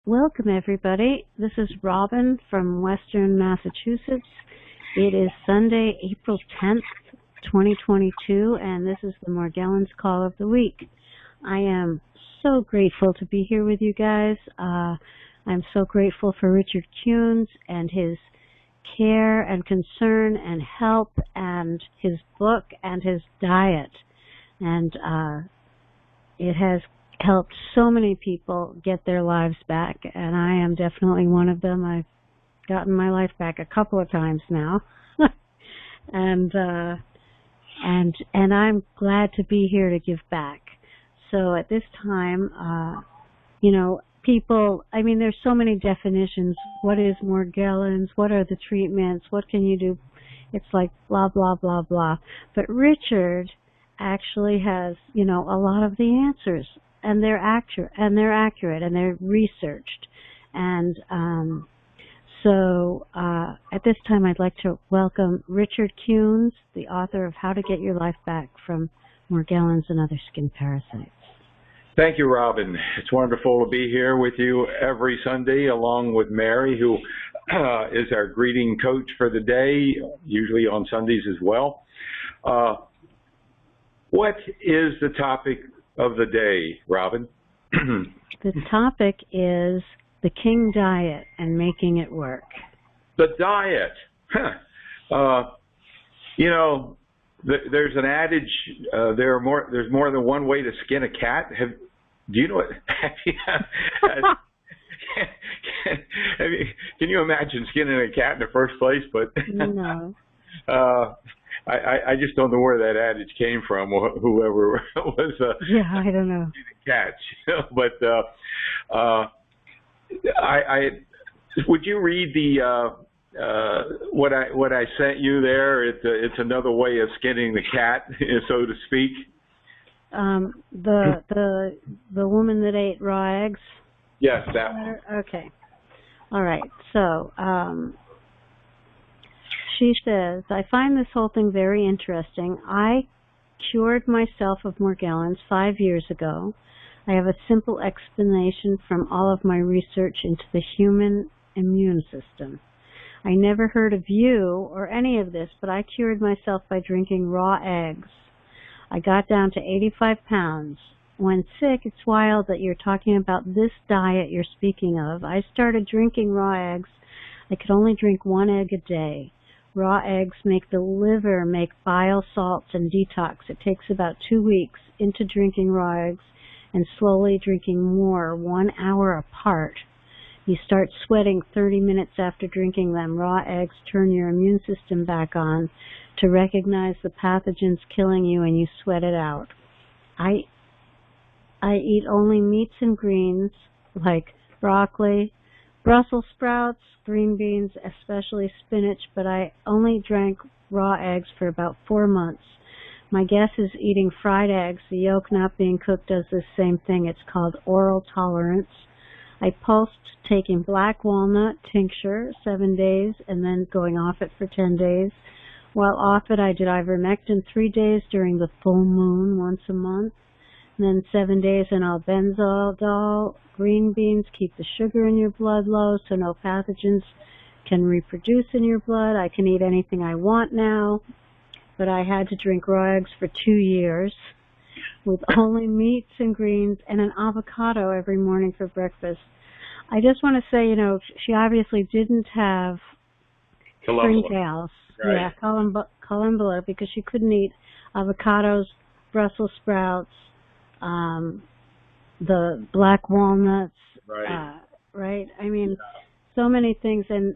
Welcome, everybody. This is Robin from Western Massachusetts. It is Sunday, April 10th, 2022, and this is the Morgellons Call of the Week. I am so grateful to be here with you guys. I'm so grateful for Richard Kuhns and his care and concern and help and his book and his diet. And it has helped so many people get their lives back, and I am definitely one of them. I've gotten my life back a couple of times now. and I'm glad to be here to give back. So at this time, people, there's so many definitions. What is Morgellons? What are the treatments? What can you do? It's like blah, blah, blah, blah. But Richard actually has, a lot of the answers, and they're accurate, and they're researched. And so at this time, I'd like to welcome Richard Kuhns, the author of How to Get Your Life Back from Morgellons and Other Skin Parasites. Thank you, Robin. It's wonderful to be here with you every Sunday, along with Mary, who is our greeting coach for the day, usually on Sundays as well. What is the topic of the day, Robin? The topic is the King Diet and making it work. The diet. There's an adage, there's more than one way to skin a cat. Do you know what? Can you imagine skinning a cat in the first place? But no. I just don't know where that adage came from. Whoever was I don't know. Cats, but would you read the what I sent you there? It's another way of skinning the cat, so to speak. The woman that ate raw eggs? Yes, that one. Okay. All right. So she says, I find this whole thing very interesting. I cured myself of Morgellons 5 years ago. I have a simple explanation from all of my research into the human immune system. I never heard of you or any of this, but I cured myself by drinking raw eggs. I got down to 85 pounds. When sick, it's wild that you're talking about this diet you're speaking of. I started drinking raw eggs. I could only drink 1 egg a day. Raw eggs make the liver make bile salts and detox. It takes about 2 weeks into drinking raw eggs and slowly drinking more 1 hour apart. You start sweating 30 minutes after drinking them. Raw eggs turn your immune system back on to recognize the pathogens killing you, and you sweat it out. I eat only meats and greens like broccoli, Brussels sprouts, green beans, especially spinach, but I only drank raw eggs for about 4 months. My guess is eating fried eggs, the yolk not being cooked, does the same thing. It's called oral tolerance. I pulsed taking black walnut tincture 7 days and then going off it for 10 days. While off it, I did ivermectin 3 days during the full moon once a month. And then 7 days in albendazole. Green beans keep the sugar in your blood low so no pathogens can reproduce in your blood. I can eat anything I want now, but I had to drink raw eggs for 2 years with only meats and greens and an avocado every morning for breakfast. I just want to say, she obviously didn't have springtails. Right. Yeah, calendula, because she couldn't eat avocados, Brussels sprouts, the black walnuts, right? Right. So many things, and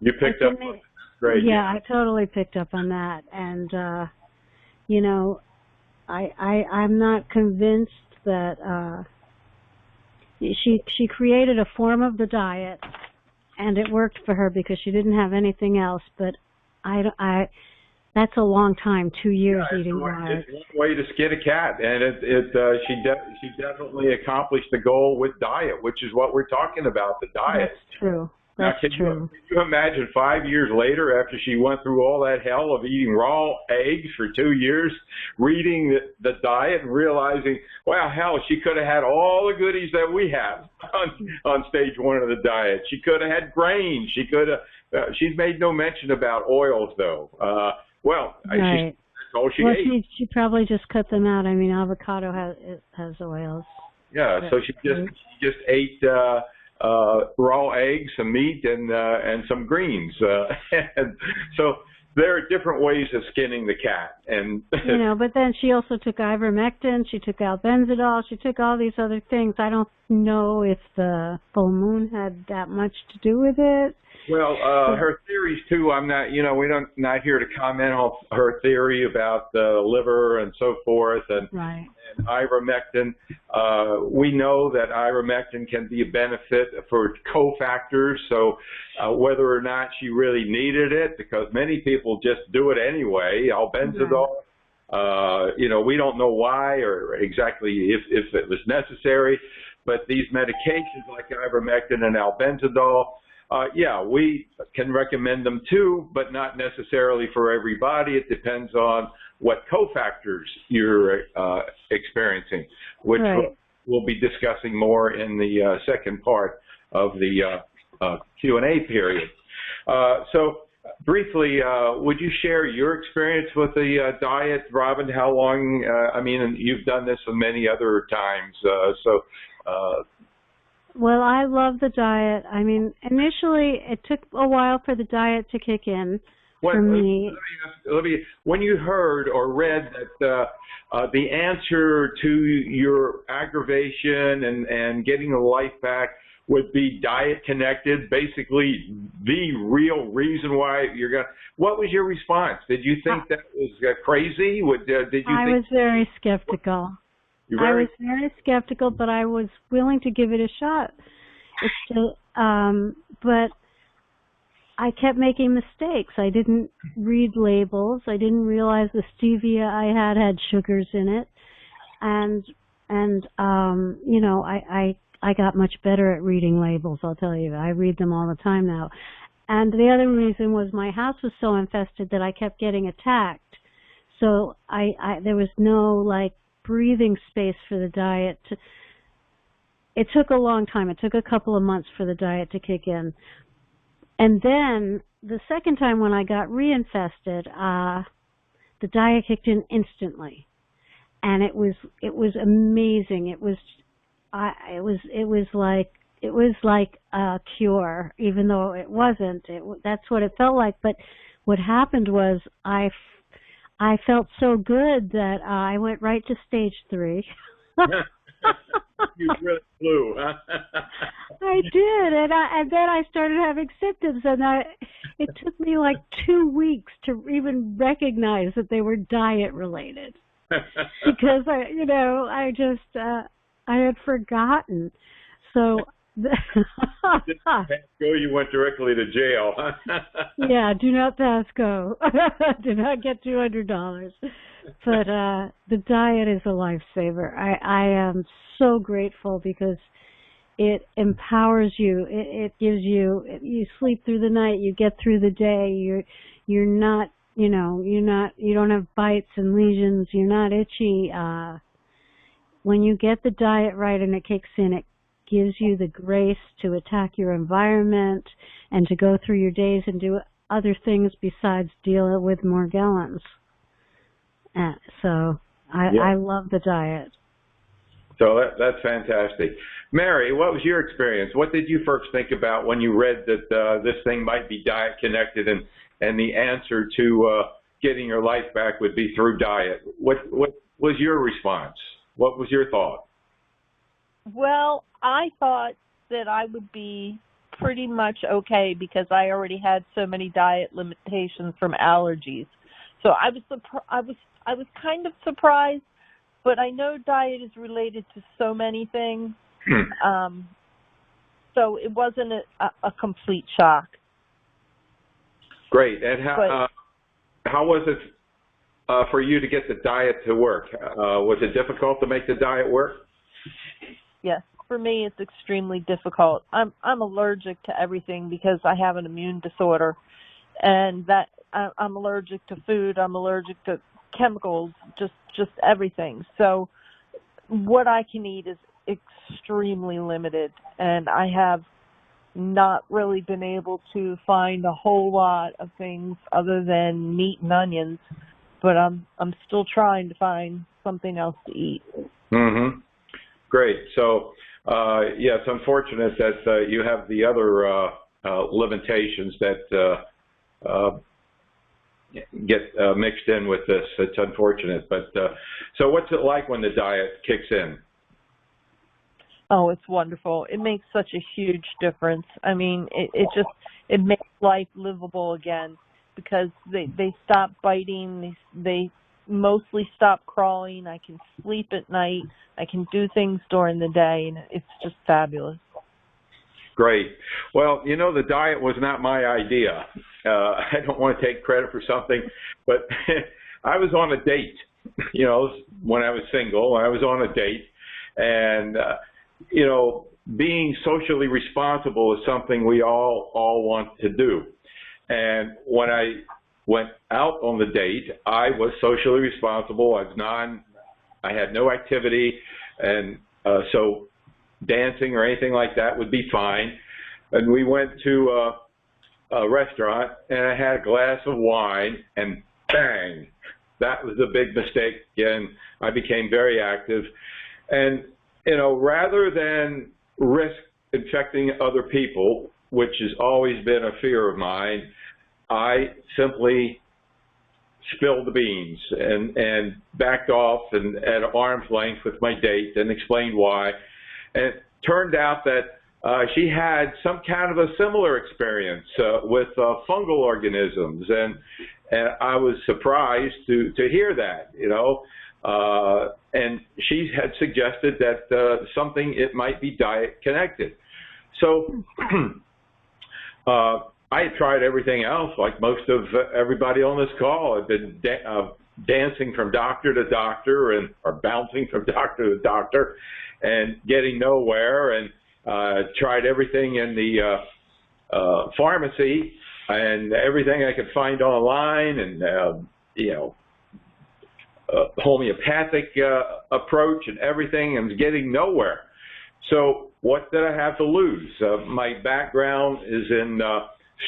you picked up on it. Great. Yeah, I totally picked up on that, and I'm not convinced that she created a form of the diet, and it worked for her because she didn't have anything else. But that's a long time, 2 years eating raw eggs. It's one way to skin a cat, and she definitely accomplished the goal with diet, which is what we're talking about, the diet. That's true. That's true. Can you imagine 5 years later, after she went through all that hell of eating raw eggs for 2 years, reading the diet and realizing, wow, hell, she could have had all the goodies that we have on stage 1 of the diet. She could have had grains. She could have. She's made no mention about oils, though. Right. That's all she ate. She probably just cut them out. I mean, avocado has oils. Yeah, so she just ate raw eggs, some meat, and some greens. And so there are different ways of skinning the cat. And but then she also took ivermectin. She took albendazole. She took all these other things. I don't know if the full moon had that much to do with it. Well, her theories too. I'm not. We're not here to comment on her theory about the liver and so forth, and ivermectin. We know that ivermectin can be a benefit for cofactors. So whether or not she really needed it, because many people just do it anyway. Albendazole. We don't know why or exactly if it was necessary, but these medications like ivermectin and albendazole. We can recommend them too, but not necessarily for everybody. It depends on what cofactors you're experiencing, which we'll be discussing more in the second part of the Q&A period. So briefly, would you share your experience with the diet, Robin? How long, and you've done this many other times, Well, I love the diet. I mean, initially, it took a while for the diet to kick in for me. When you heard or read that the answer to your aggravation and getting the life back would be diet connected, basically the real reason why you're going to, what was your response? Did you think that was crazy? I was very skeptical. I was very skeptical, but I was willing to give it a shot. But I kept making mistakes. I didn't read labels. I didn't realize the stevia I had sugars in it, and I got much better at reading labels. I'll tell you, I read them all the time now. And the other reason was my house was so infested that I kept getting attacked. So there was no breathing space for the diet. It took a long time. It took a couple of months for the diet to kick in. And then the second time when I got reinfested, the diet kicked in instantly. And it was amazing. It was like a cure, even though it wasn't. That's what it felt like. But what happened was I felt so good that I went right to stage 3. You really flew, huh? I did, and then I started having symptoms, and it took me 2 weeks to even recognize that they were diet related, because I had forgotten. So. You went directly to jail. Yeah, do not pass go. Do not get $200. But the diet is a lifesaver. I am so grateful because it empowers you. It gives you sleep through the night. You get through the day. You're not. You don't have bites and lesions. You're not itchy. When you get the diet right and it kicks in, it gives you the grace to attack your environment and to go through your days and do other things besides deal with Morgellons. So I love the diet. So that's fantastic. Mary, what was your experience? What did you first think about when you read that this thing might be diet connected and the answer to getting your life back would be through diet? What was your response? What was your thought? Well, I thought that I would be pretty much okay because I already had so many diet limitations from allergies. So I was kind of surprised, but I know diet is related to so many things. So it wasn't a complete shock. Great. And how was it for you to get the diet to work? Was it difficult to make the diet work? Yes, for me, it's extremely difficult. I'm allergic to everything because I have an immune disorder, and that I'm allergic to food. I'm allergic to chemicals, just everything. So what I can eat is extremely limited, and I have not really been able to find a whole lot of things other than meat and onions, but I'm still trying to find something else to eat. Mm-hmm. Great. So, yeah, it's unfortunate that you have the other limitations that get mixed in with this. It's unfortunate. But so what's it like when the diet kicks in? Oh, it's wonderful. It makes such a huge difference. I mean, it makes life livable again, because they stop biting, they mostly stop crawling. I can sleep at night. I can do things during the day, and it's just fabulous. Great. Well, you know, the diet was not my idea. I don't want to take credit for something, but I was on a date, you know, when I was single. I was on a date, and you know, being socially responsible is something we all want to do. And when I went out on the date, I was socially responsible. I had no activity, and so dancing or anything like that would be fine. And we went to a restaurant, and I had a glass of wine, and bang, that was the big mistake again. I became very active. And you know, rather than risk infecting other people, which has always been a fear of mine, I simply spilled the beans and backed off and at arm's length with my date and explained why. And it turned out that she had some kind of a similar experience with fungal organisms, and I was surprised to hear that, you know. And she had suggested that it might be diet connected. So I had tried everything else, like most of everybody on this call. I've been dancing from doctor to doctor, or bouncing from doctor to doctor, and getting nowhere, and tried everything in the pharmacy and everything I could find online, and you know, homeopathic approach and everything, and was getting nowhere. So what did I have to lose? My background is in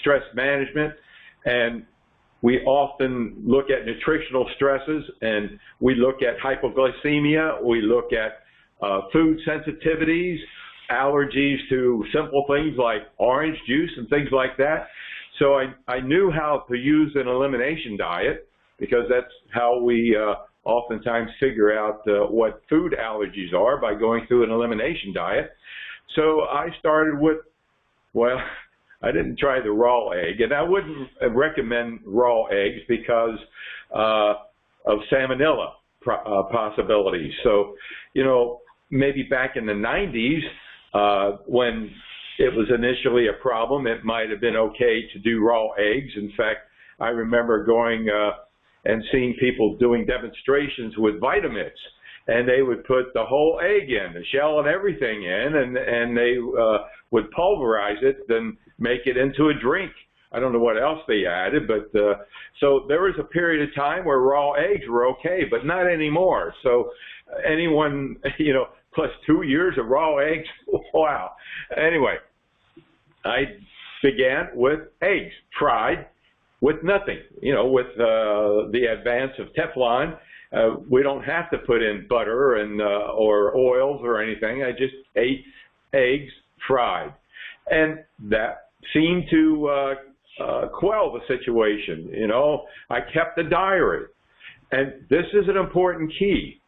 stress management, and we often look at nutritional stresses, and we look at hypoglycemia, we look at food sensitivities, allergies to simple things like orange juice and things like that. So I knew how to use an elimination diet, because that's how we oftentimes figure out what food allergies are, by going through an elimination diet. So I started with, well, I didn't try the raw egg, and I wouldn't recommend raw eggs because of salmonella possibilities. So, you know, maybe back in the 90s, when it was initially a problem, it might have been okay to do raw eggs. In fact, I remember going and seeing people doing demonstrations with Vitamix, and they would put the whole egg in, the shell and everything in, and they would pulverize it, then make it into a drink. I don't know what else they added, but so there was a period of time where raw eggs were okay, but not anymore. So anyone, you know, plus 2 years of raw eggs, wow. Anyway, I began with eggs, fried, with nothing, you know, with the advance of Teflon. We don't have to put in butter and or oils or anything. I just ate eggs fried, and that seemed to quell the situation. You know, I kept a diary, and this is an important key.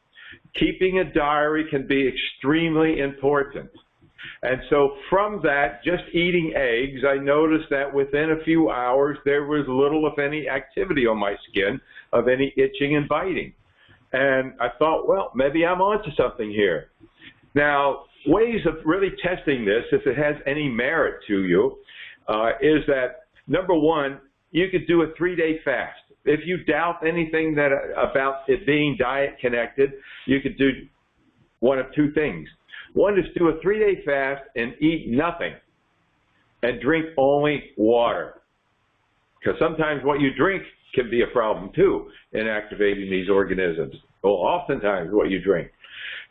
Keeping a diary can be extremely important. And so from that, just eating eggs, I noticed that within a few hours, there was little, if any, activity on my skin of any itching and biting. And I thought, well, maybe I'm onto something here. Now, ways of really testing this, if it has any merit to you, is that, number one, you could do a 3-day fast. If you doubt anything about it being diet connected, you could do one of two things. One is do a 3-day fast and eat nothing and drink only water. Because sometimes what you drink can be a problem too in activating these organisms. Well, oftentimes what you drink.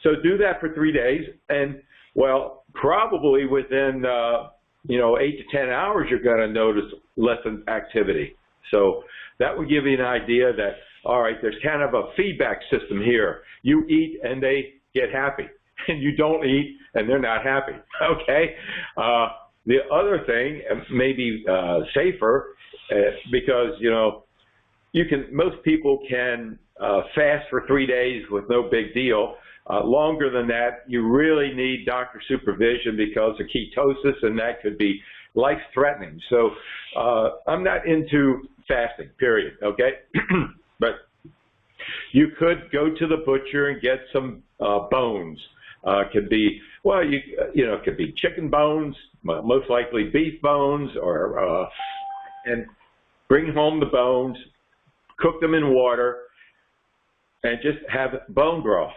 So do that for 3 days, and well, probably within 8 to 10 hours you're going to notice lessened activity. So that would give you an idea that, all right, there's kind of a feedback system here. You eat and they get happy, and you don't eat and they're not happy. Okay. The other thing, maybe safer, because most people can fast for 3 days with no big deal. Longer than that, you really need doctor supervision because of ketosis, and that could be life-threatening. So I'm not into fasting, period, okay? But you could go to the butcher and get some bones. Could be, well, it could be chicken bones, most likely beef bones, or and bring home the bones, cook them in water, and just have bone broth.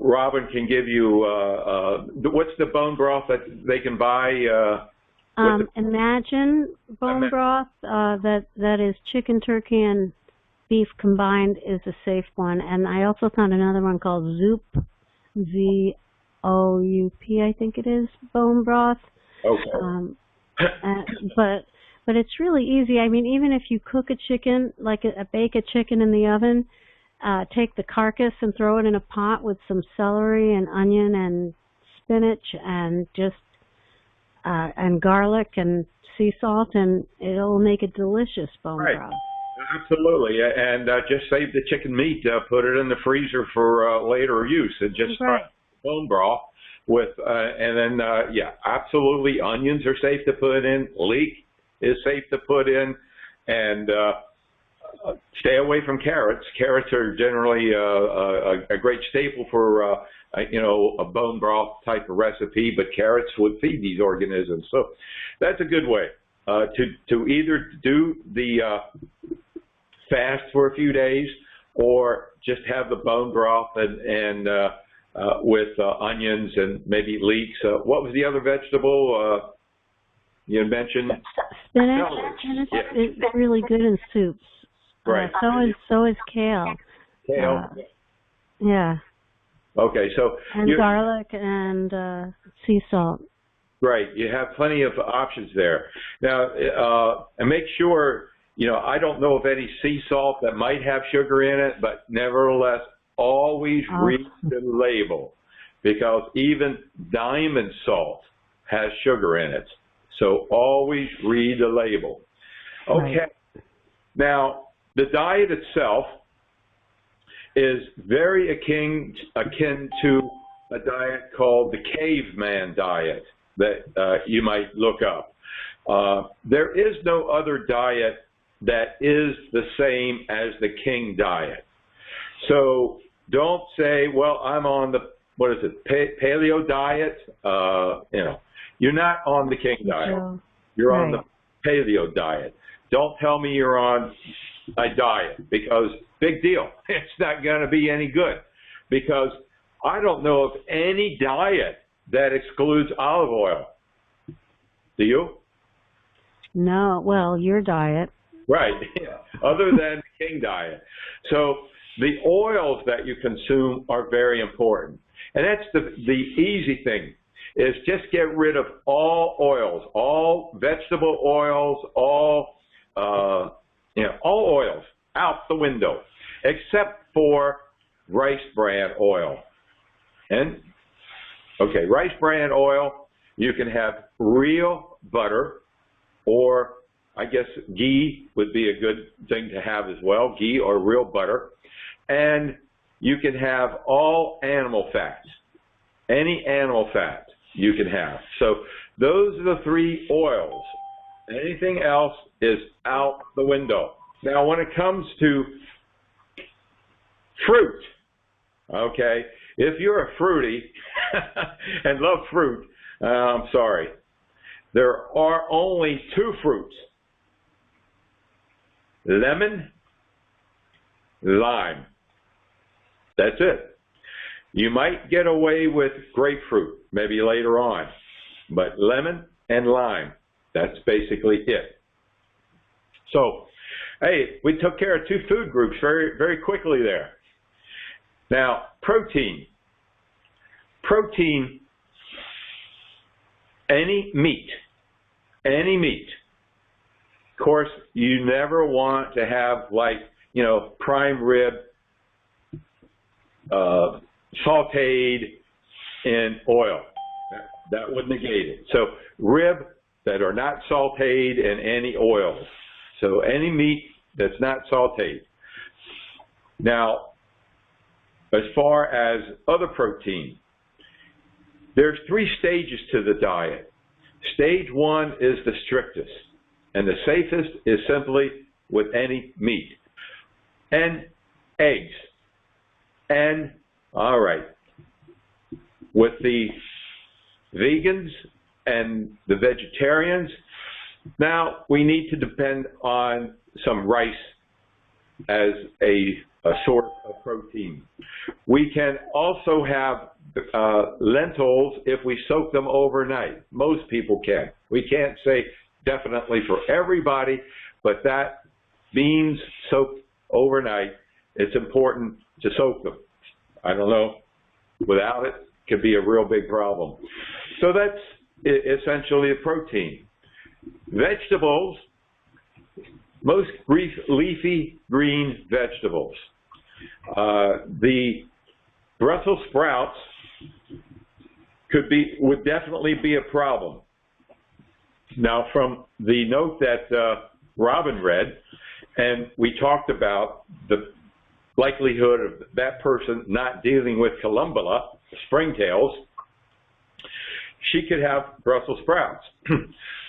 Robin can give you, what's the bone broth that they can buy? Imagine bone broth, that is chicken, turkey, and beef combined is a safe one. And I also found another one called Zoop, Z-O-U-P, I think it is, bone broth. Okay. But it's really easy. I mean, even if you cook a chicken, like bake a chicken in the oven, take the carcass and throw it in a pot with some celery and onion and spinach and and garlic and sea salt, and it'll make a delicious bone broth. Absolutely, and just save the chicken meat, put it in the freezer for later use, and just start bone broth with, and then absolutely, onions are safe to put in, leek is safe to put in, and stay away from carrots. Carrots are generally a great staple for a bone broth type of recipe, but carrots would feed these organisms. So that's a good way to either do the fast for a few days or just have the bone broth and with onions and maybe leeks. What was the other vegetable you mentioned? Spinach. Spinach is really good in soups. Right. So is kale. Kale. Yeah. Okay, so garlic and sea salt. Right. You have plenty of options there. Now, and make sure, I don't know of any sea salt that might have sugar in it, but nevertheless, always read the label, because even diamond salt has sugar in it. So always read the label. Okay. Right. Now, the diet itself is very akin to a diet called the Caveman Diet that you might look up. There is no other diet that is the same as the King Diet. So don't say, well, I'm on the, paleo diet. You're not on the King Diet. You're on the paleo diet. Don't tell me you're on a diet, because big deal. It's not going to be any good, because I don't know of any diet that excludes olive oil. Do you? No. Well, your diet. Right. Other than the King Diet. So the oils that you consume are very important. And that's the easy thing, is just get rid of all oils, all vegetable oils, all oils out the window, except for rice bran oil. And, rice bran oil, you can have real butter, or I guess ghee would be a good thing to have as well, ghee or real butter. And you can have all animal fats, any animal fat you can have. So those are the 3 oils. Anything else is out the window. Now, when it comes to fruit, if you're a fruity and love fruit, I'm sorry. There are only 2 fruits: lemon, lime. That's it. You might get away with grapefruit, maybe later on, but lemon and lime, that's basically it. So, hey, we took care of 2 food groups very, very quickly there. Now, protein. Protein, any meat. Of course, you never want to have, like, you know, prime rib, sauteed in oil. That would negate it. So rib that are not sauteed in any oils. So any meat that's not sauteed. Now, as far as other protein, there's 3 stages to the diet. Stage 1 is the strictest, and the safest is simply with any meat. And eggs. And, all right, with the vegans and the vegetarians, now we need to depend on some rice as a source of protein. We can also have lentils if we soak them overnight. Most people can. We can't say definitely for everybody, but that beans soaked overnight, it's important to soak them. I don't know, without it, could be a real big problem. So that's essentially a protein. Vegetables, most leafy green vegetables. The Brussels sprouts would definitely be a problem. Now, from the note that Robin read, and we talked about the likelihood of that person not dealing with columbella, springtails, she could have Brussels sprouts.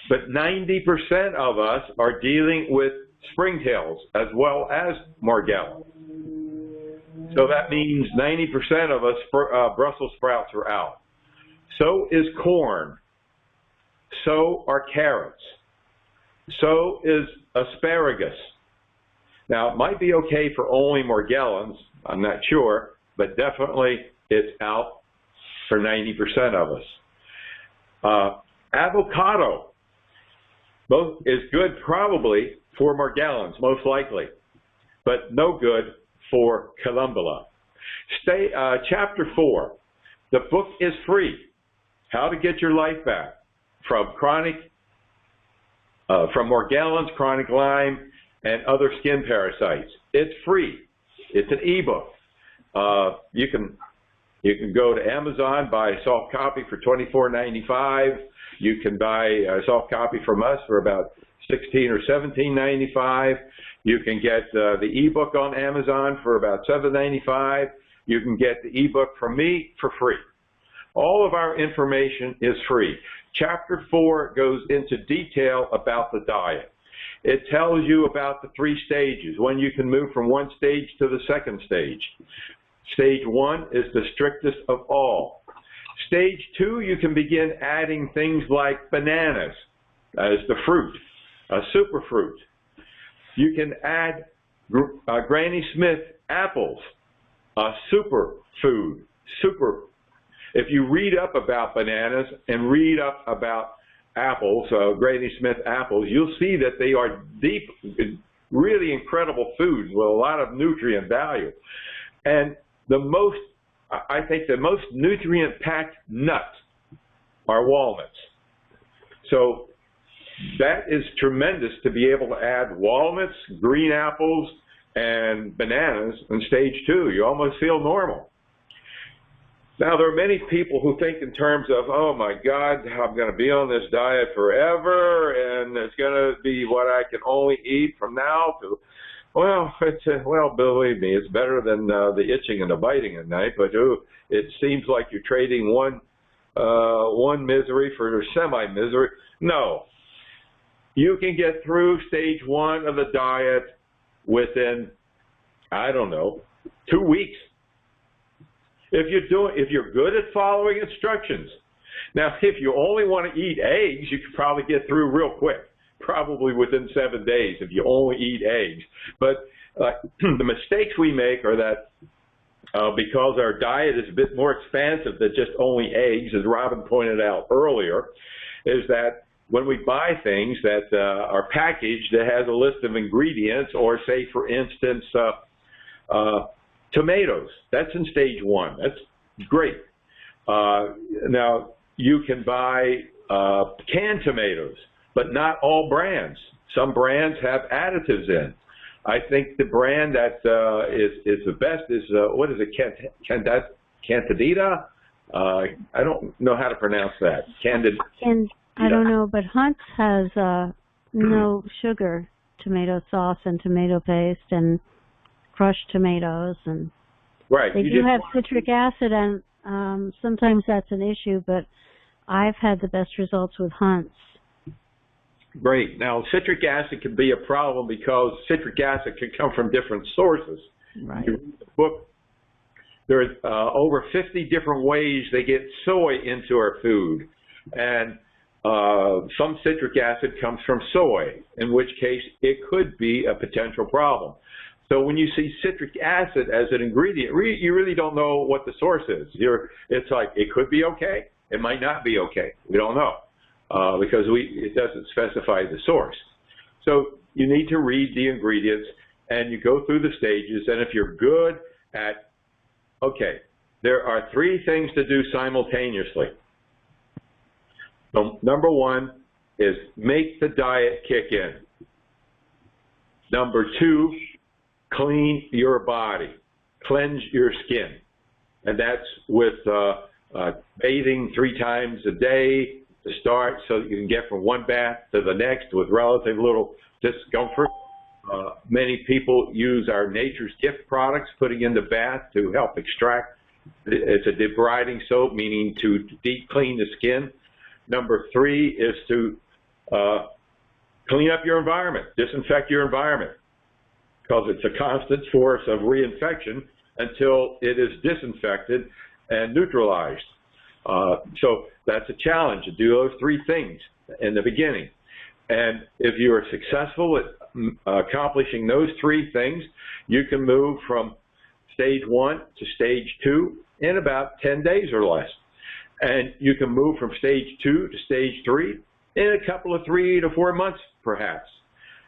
But 90% of us are dealing with springtails as well as Morgellons. So that means 90% of us Brussels sprouts are out. So is corn. So are carrots. So is asparagus. Now, it might be okay for only Morgellons, I'm not sure, but definitely it's out for 90% of us. Avocado is good probably for Morgellons, most likely, but no good for columbella. Chapter 4, the book is free. How to get your life back from Morgellons, chronic Lyme, and other skin parasites. It's free. It's an ebook. You can go to Amazon, buy a soft copy for $24.95. You can buy a soft copy from us for about $16 or $17.95. You can get the ebook on Amazon for about $7.95. You can get the ebook from me for free. All of our information is free. Chapter 4 goes into detail about the diet. It tells you about the 3 stages, when you can move from one stage to the second stage. Stage 1 is the strictest of all. Stage 2, you can begin adding things like bananas as the fruit, a superfruit. You can add Granny Smith apples, a superfood, If you read up about bananas and read up about apples, Granny Smith apples, you'll see that they are deep, really incredible food with a lot of nutrient value. And I think the most nutrient-packed nuts are walnuts. So that is tremendous to be able to add walnuts, green apples, and bananas in stage 2. You almost feel normal. Now, there are many people who think in terms of, oh my God, I'm going to be on this diet forever, and it's going to be what I can only eat from now to, well, believe me, it's better than the itching and the biting at night, but it seems like you're trading one misery for semi-misery. No. You can get through stage 1 of the diet within, I don't know, 2 weeks. If you're good at following instructions. Now, if you only want to eat eggs, you could probably get through real quick, probably within 7 days if you only eat eggs. But the mistakes we make are that because our diet is a bit more expansive than just only eggs, as Robin pointed out earlier, is that when we buy things that are packaged that has a list of ingredients, or say, for instance, tomatoes, that's in stage 1. That's great. Now, you can buy canned tomatoes, but not all brands. Some brands have additives in. I think the brand that is the best is, what is it, Candida? I don't know how to pronounce that. I don't know, but Hunt's has no sugar tomato sauce and tomato paste and crushed tomatoes. And right. They do have citric acid, and sometimes that's an issue, but I've had the best results with Hunt's. Great. Now, citric acid can be a problem because citric acid can come from different sources. Right. You read the book, there's over 50 different ways they get soy into our food. And some citric acid comes from soy, in which case it could be a potential problem. So when you see citric acid as an ingredient, you really don't know what the source is. It's like, it could be okay, it might not be okay. We don't know. Because it doesn't specify the source. So you need to read the ingredients, and you go through the stages, and if you're good at, okay, there are 3 things to do simultaneously. So number 1 is make the diet kick in. Number 2, clean your body, cleanse your skin. And that's with bathing 3 times a day, to start, so that you can get from one bath to the next with relative little discomfort. Many people use our Nature's Gift products, putting in the bath to help extract. It's a debriding soap, meaning to deep clean the skin. Number 3 is to clean up your environment, disinfect your environment, because it's a constant source of reinfection until it is disinfected and neutralized. So that's a challenge to do those 3 things in the beginning. And if you are successful at accomplishing those 3 things, you can move from stage 1 to stage 2 in about 10 days or less. And you can move from stage 2 to stage 3 in a couple of 3 to 4 months, perhaps.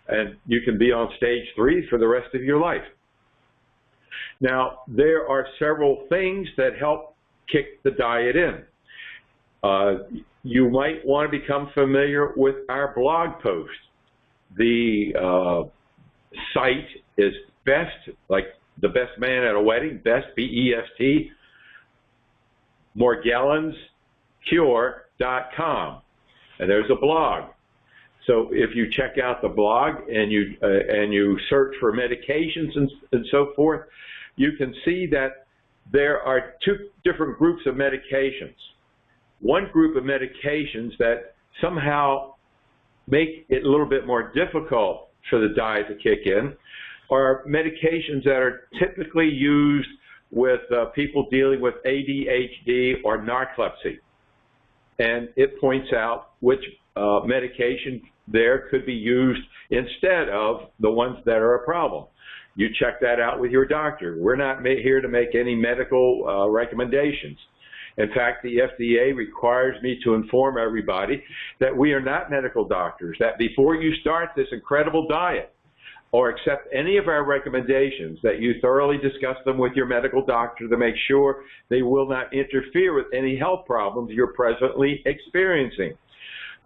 And you can be on stage 3 for the rest of your life. Now, there are several things that help kick the diet in. You might want to become familiar with our blog post. The site is BEST, like the best man at a wedding, BEST, B-E-S-T, morgellonscure.com. And there's a blog. So if you check out the blog and you search for medications and so forth, you can see that there are 2 different groups of medications. One group of medications that somehow make it a little bit more difficult for the diet to kick in are medications that are typically used with people dealing with ADHD or narcolepsy. And it points out which medication there could be used instead of the ones that are a problem. You check that out with your doctor. We're not here to make any medical recommendations. In fact, the FDA requires me to inform everybody that we are not medical doctors, that before you start this incredible diet or accept any of our recommendations, that you thoroughly discuss them with your medical doctor to make sure they will not interfere with any health problems you're presently experiencing.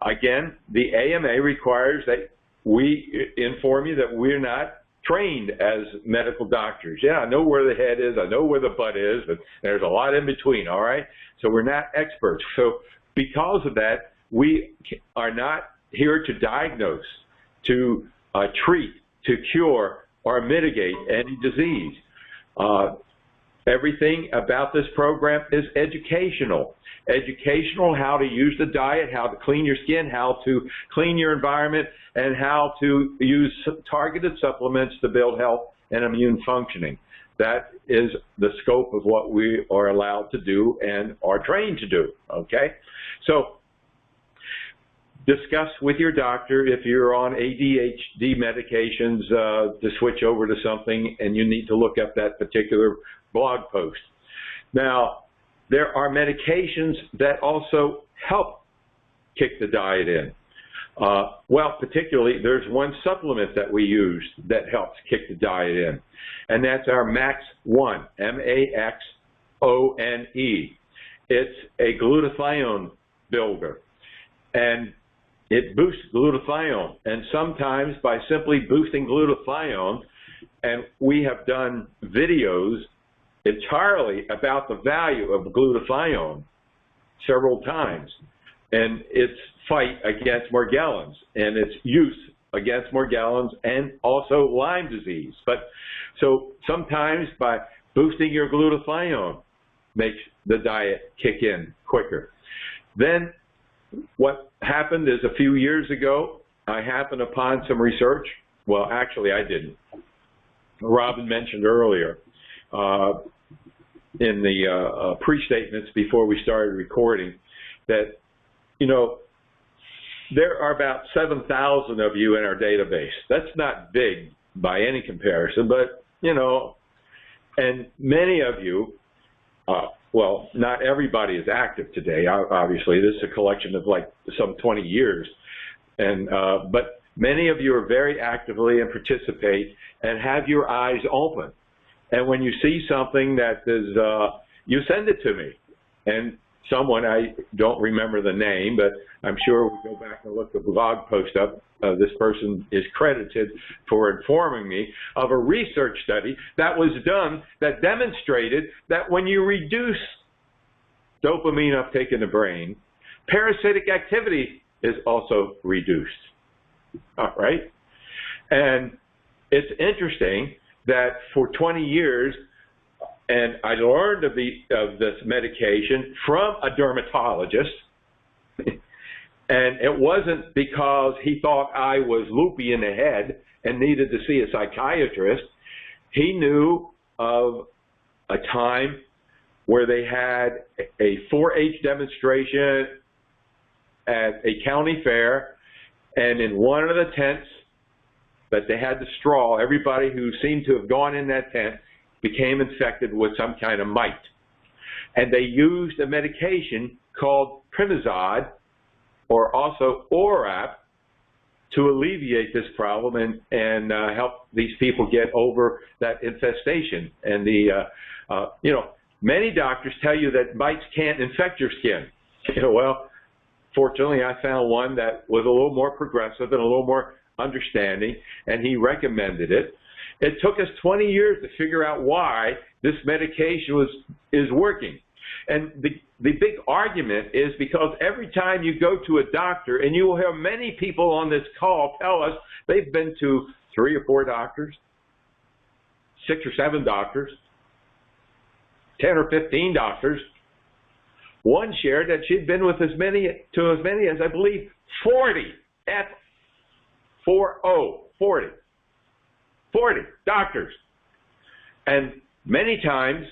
Again, the AMA requires that we inform you that we're not trained as medical doctors. Yeah, I know where the head is, I know where the butt is, but there's a lot in between, all right? So we're not experts. So because of that, we are not here to diagnose, to treat, to cure, or mitigate any disease. Everything about this program is educational. Educational, how to use the diet, how to clean your skin, how to clean your environment, and how to use targeted supplements to build health and immune functioning. That is the scope of what we are allowed to do and are trained to do, okay? So discuss with your doctor if you're on ADHD medications to switch over to something, and you need to look up that particular blog post. Now, there are medications that also help kick the diet in. Well, particularly, there's one supplement that we use that helps kick the diet in, and that's our MAX-1, M-A-X-O-N-E. It's a glutathione builder, and it boosts glutathione. And sometimes by simply boosting glutathione, and we have done videos entirely about the value of glutathione several times, and its fight against Morgellons and its use against Morgellons and also Lyme disease. But so sometimes by boosting your glutathione makes the diet kick in quicker. Then what happened is a few years ago, I happened upon some research. Well, actually, I didn't. Robin mentioned earlier in the pre-statements before we started recording that, you know, there are about 7,000 of you in our database. That's not big by any comparison, but, you know, and many of you, well, not everybody is active today, obviously. This is a collection of like some 20 years. And, but many of you are very actively and participate and have your eyes open. And when you see something that is, you send it to me. And someone, I don't remember the name, but I'm sure we'll go back and look the blog post up. This person is credited for informing me of a research study that was done that demonstrated that when you reduce dopamine uptake in the brain, parasitic activity is also reduced. All right? And it's interesting that for 20 years, and I learned of this medication from a dermatologist, and it wasn't because he thought I was loopy in the head and needed to see a psychiatrist. He knew of a time where they had a 4-H demonstration at a county fair, and in one of the tents that they had the straw, everybody who seemed to have gone in that tent became infected with some kind of mite. And they used a medication called Primazide, or also ORAP, to alleviate this problem and help these people get over that infestation. And the, you know, many doctors tell you that mites can't infect your skin. You know, well, fortunately, I found one that was a little more progressive and a little more understanding, and he recommended it. It took us 20 years to figure out why this medication is working. And the big argument is because every time you go to a doctor, and you will hear many people on this call tell us they've been to 3 or 4 doctors, 6 or 7 doctors, 10 or 15 doctors. One shared that she'd been with as many as, I believe, 40, F-40, 40 doctors. And many times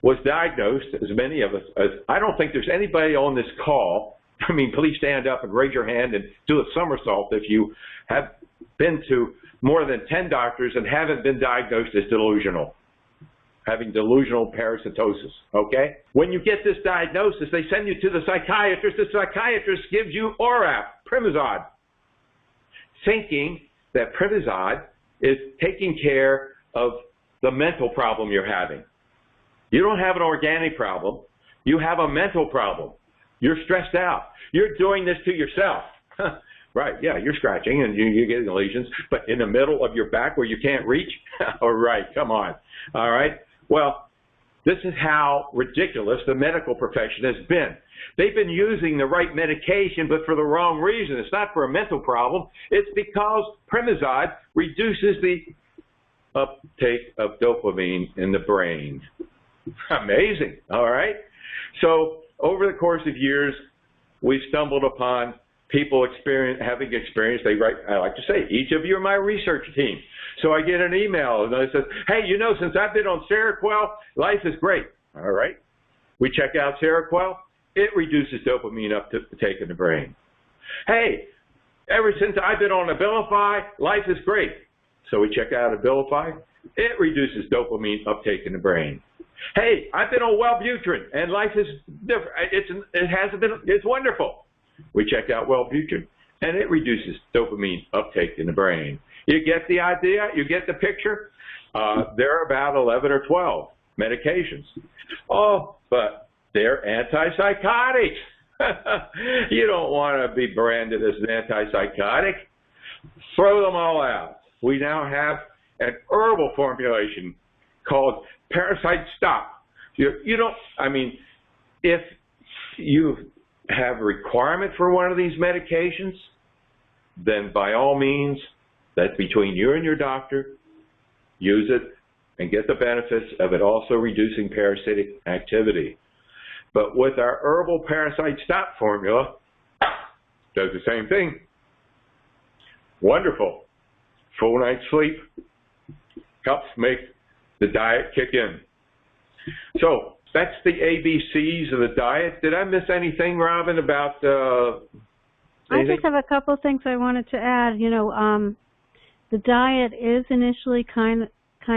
was diagnosed, as many of us, as I don't think there's anybody on this call, I mean, please stand up and raise your hand and do a somersault if you have been to more than 10 doctors and haven't been diagnosed as delusional, having delusional parasitosis, okay? When you get this diagnosis, they send you to the psychiatrist. The psychiatrist gives you ORAP, Primazide, thinking that Primazide is taking care of the mental problem you're having. You don't have an organic problem. You have a mental problem. You're stressed out. You're doing this to yourself. Right, yeah, you're scratching and you're getting lesions, but in the middle of your back where you can't reach? All right, come on. All right, well, this is how ridiculous the medical profession has been. They've been using the right medication, but for the wrong reason. It's not for a mental problem. It's because Primazide reduces the uptake of dopamine in the brain. Amazing, all right? So over the course of years, we've stumbled upon people having experience. They write, I like to say, each of you are my research team. So I get an email and I say, hey, you know, since I've been on Seroquel, life is great. All right. We check out Seroquel. It reduces dopamine uptake in the brain. Hey, ever since I've been on Abilify, life is great. So we check out Abilify. It reduces dopamine uptake in the brain. Hey, I've been on Wellbutrin, and life is different. It's wonderful. We check out Wellbutrin, and it reduces dopamine uptake in the brain. You get the idea? You get the picture? There are about 11 or 12 medications. Oh, but they're antipsychotics. You don't want to be branded as an antipsychotic. Throw them all out. We now have an herbal formulation called Parasite Stop. You don't, I mean, if you have a requirement for one of these medications, then by all means, that's between you and your doctor. Use it and get the benefits of it also reducing parasitic activity. But with our herbal Parasite Stop formula, does the same thing. Wonderful. Full night's sleep helps make the diet kick in. So that's the ABCs of the diet. Did I miss anything, Robin, about I just have a couple of things I wanted to add. You know, the diet is initially kind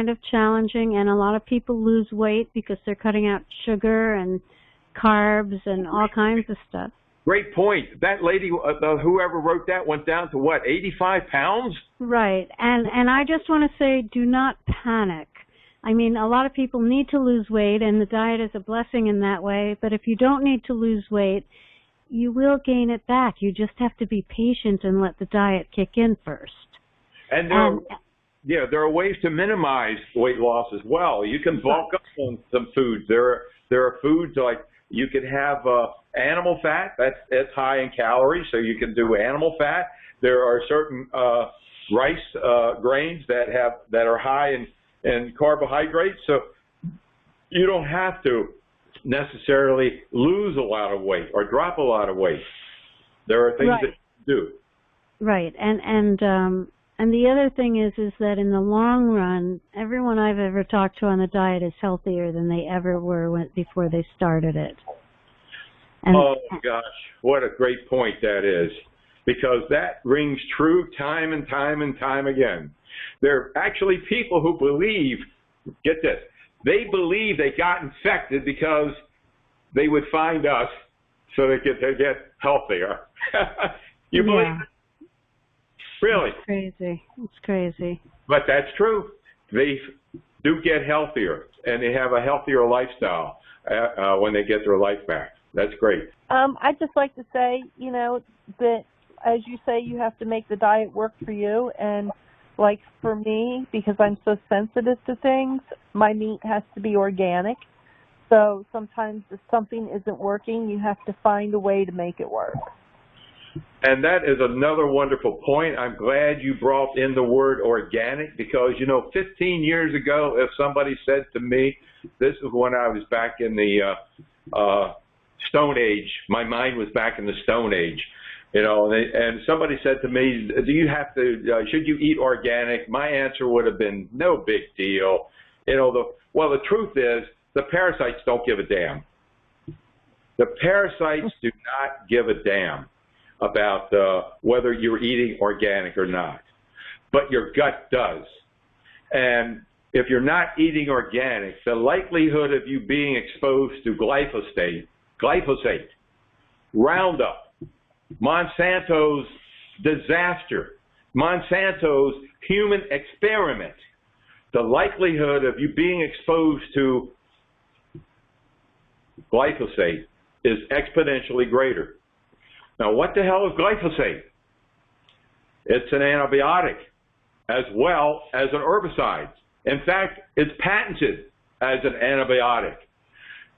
of challenging, and a lot of people lose weight because they're cutting out sugar and carbs and all kinds of stuff. Great point. That lady, whoever wrote that, went down to what, 85 pounds? Right. And I just want to say, do not panic. I mean, a lot of people need to lose weight, and the diet is a blessing in that way. But if you don't need to lose weight, you will gain it back. You just have to be patient and let the diet kick in first. And there are ways to minimize weight loss as well. You can bulk up on some foods. There are foods like you can have animal fat. That's high in calories, so you can do animal fat. There are certain rice grains that are high in carbohydrates, so you don't have to necessarily lose a lot of weight or drop a lot of weight. There are things that you do. Right, and the other thing is that in the long run, everyone I've ever talked to on the diet is healthier than they ever were before they started it. And, oh gosh, what a great point that is, because that rings true time and time and time again. There are actually people who believe, get this, they believe they got infected because they would find us so they could get healthier. You believe it? Really? It's crazy. It's crazy. But that's true. They do get healthier, and they have a healthier lifestyle when they get their life back. That's great. I'd just like to say, you know, that as you say, you have to make the diet work for you. And like for me, because I'm so sensitive to things, my meat has to be organic. So sometimes if something isn't working, you have to find a way to make it work. And that is another wonderful point. I'm glad you brought in the word organic because, you know, 15 years ago, if somebody said to me, this is when I was back in the Stone Age, my mind was back in the Stone Age, you know, and somebody said to me, do you have to, should you eat organic? My answer would have been, no big deal. You know, the truth is, the parasites don't give a damn. The parasites do not give a damn about whether you're eating organic or not. But your gut does. And if you're not eating organic, the likelihood of you being exposed to glyphosate, Roundup, Monsanto's disaster, Monsanto's human experiment, the likelihood of you being exposed to glyphosate is exponentially greater. Now, what the hell is glyphosate? It's an antibiotic as well as an herbicide. In fact, it's patented as an antibiotic.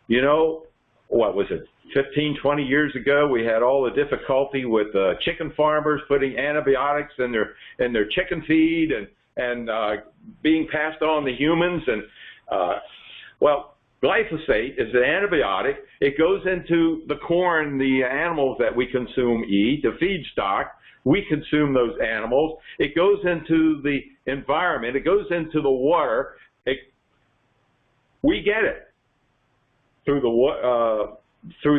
You know, what was it, 15, 20 years ago, we had all the difficulty with chicken farmers putting antibiotics in their chicken feed and being passed on to humans. And, well, glyphosate is an antibiotic. It goes into the corn the animals that we consume eat, the feedstock. We consume those animals. It goes into the environment. It goes into the water. We get it through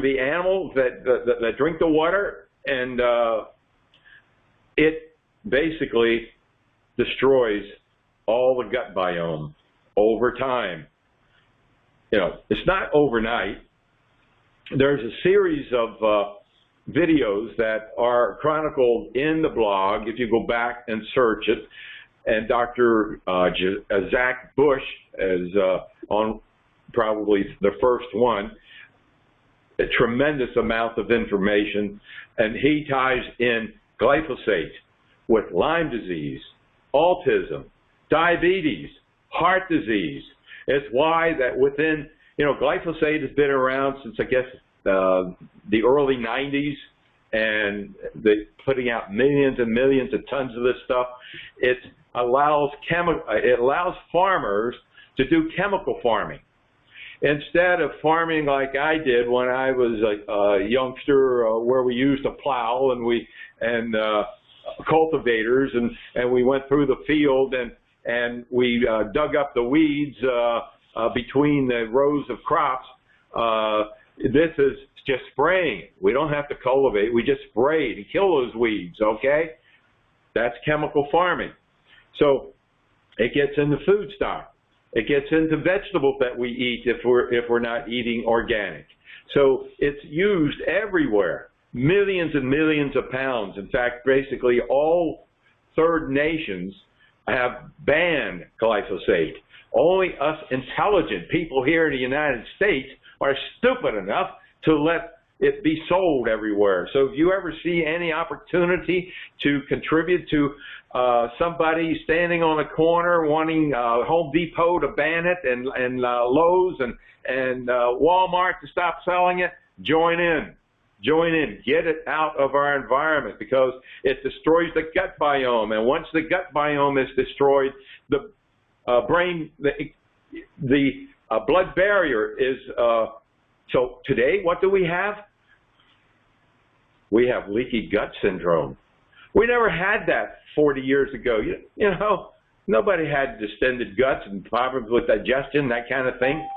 the animals that drink the water, and it basically destroys all the gut biome over time. You know, it's not overnight. There's a series of videos that are chronicled in the blog if you go back and search it, and Dr. Zach Bush is on probably the first one. A tremendous amount of information, and he ties in glyphosate with Lyme disease, autism, diabetes, heart disease. It's why that within, you know, glyphosate has been around since, I guess, the early 90s, and they're putting out millions and millions of tons of this stuff. It allows farmers to do chemical farming. Instead of farming like I did when I was a youngster, where we used a plow and cultivators, and we went through the field and we dug up the weeds between the rows of crops. This is just spraying. We don't have to cultivate. We just spray to kill those weeds, okay? That's chemical farming. So it gets into food stock. It gets into vegetables that we eat if we're not eating organic. So it's used everywhere. Millions and millions of pounds. In fact, basically all third nations have banned glyphosate. Only us intelligent people here in the United States are stupid enough to let it be sold everywhere. So if you ever see any opportunity to contribute to somebody standing on a corner wanting Home Depot to ban it, and Lowe's and Walmart to stop selling it, join in. Join in. Get it out of our environment, because it destroys the gut biome. And once the gut biome is destroyed, the brain, the blood barrier is... So today, what do we have? We have leaky gut syndrome. We never had that 40 years ago. You know, nobody had distended guts and problems with digestion, that kind of thing.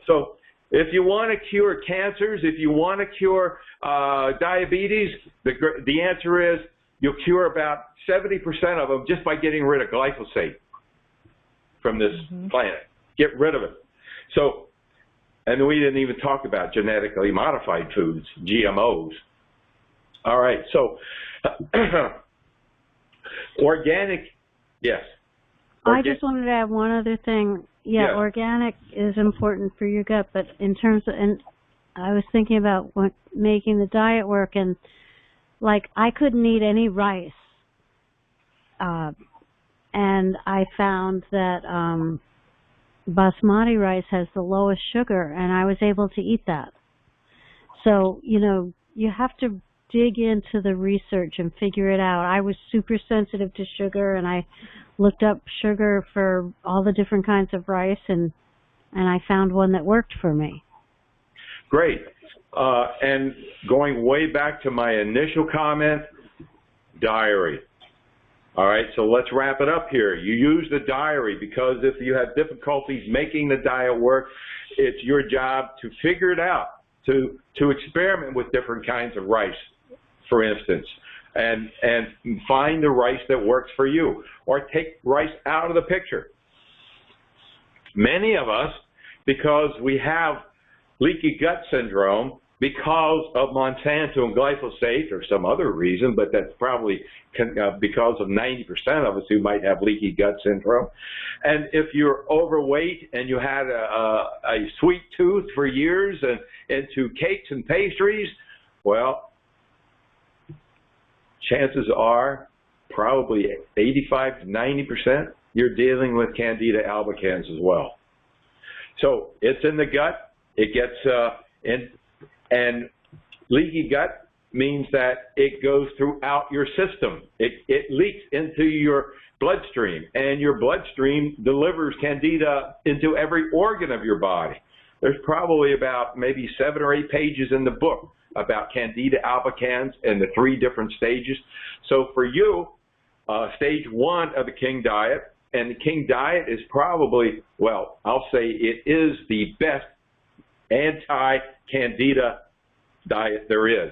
So if you want to cure cancers, if you want to cure diabetes, the answer is you'll cure about 70% of them just by getting rid of glyphosate from this planet. Get rid of it. So, and we didn't even talk about genetically modified foods, GMOs. All right, so organic, yes. I just wanted to add one other thing. Yeah, organic is important for your gut, but in terms of, and I was thinking about making the diet work, and like I couldn't eat any rice, and I found that basmati rice has the lowest sugar, and I was able to eat that. So, you know, you have to dig into the research and figure it out. I was super sensitive to sugar, and I looked up sugar for all the different kinds of rice, and I found one that worked for me. Great. And going way back to my initial comment, diary. All right, so let's wrap it up here. You use the diary because if you have difficulties making the diet work, it's your job to figure it out, to experiment with different kinds of rice, for instance, and find the rice that works for you, or take rice out of the picture. Many of us, because we have leaky gut syndrome, because of Monsanto and glyphosate or some other reason, but that's probably because of 90% of us who might have leaky gut syndrome. And if you're overweight and you had a sweet tooth for years and into cakes and pastries, well, chances are probably 85 to 90% you're dealing with Candida albicans as well. So it's in the gut. It gets in. And leaky gut means that it goes throughout your system. It leaks into your bloodstream, and your bloodstream delivers Candida into every organ of your body. There's probably about maybe 7 or 8 pages in the book about Candida albicans and the 3 different stages. So for you, stage 1 of the King Diet, and the King Diet is probably, well, I'll say it is the best anti-Candida diet there is.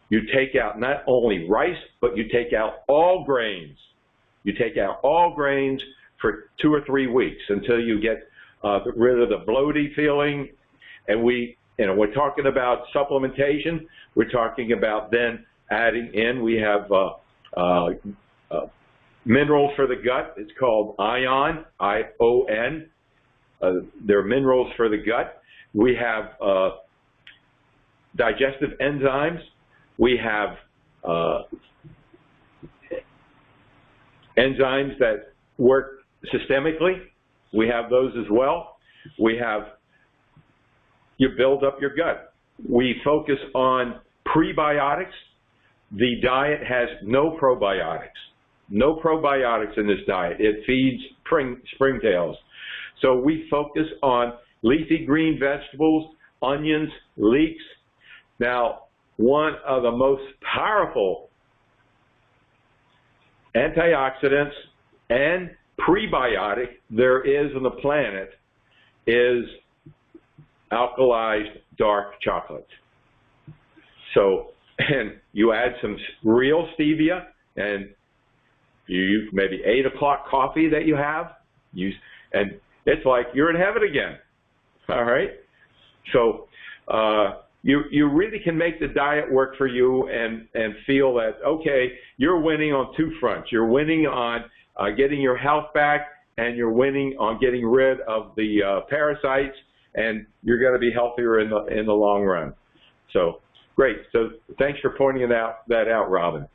you take out not only rice, but you take out all grains. You take out all grains for 2 or 3 weeks until you get rid of the bloaty feeling. And we're talking about supplementation. We're talking about then adding in, we have minerals for the gut. It's called ion, I-O-N. They're minerals for the gut. We have digestive enzymes. We have enzymes that work systemically. We have those as well. We have, you build up your gut. We focus on prebiotics. The diet has no probiotics. No probiotics in this diet. It feeds springtails. So we focus on leafy green vegetables, onions, leeks. Now, one of the most powerful antioxidants and prebiotic there is on the planet is alkalized dark chocolate. So, and you add some real stevia, and you maybe 8 o'clock coffee that you have, and it's like you're in heaven again. All right? So you really can make the diet work for you and feel that, okay, you're winning on 2 fronts. You're winning on getting your health back, and you're winning on getting rid of the parasites, and you're going to be healthier in the long run. So great. So thanks for pointing that out, Robin.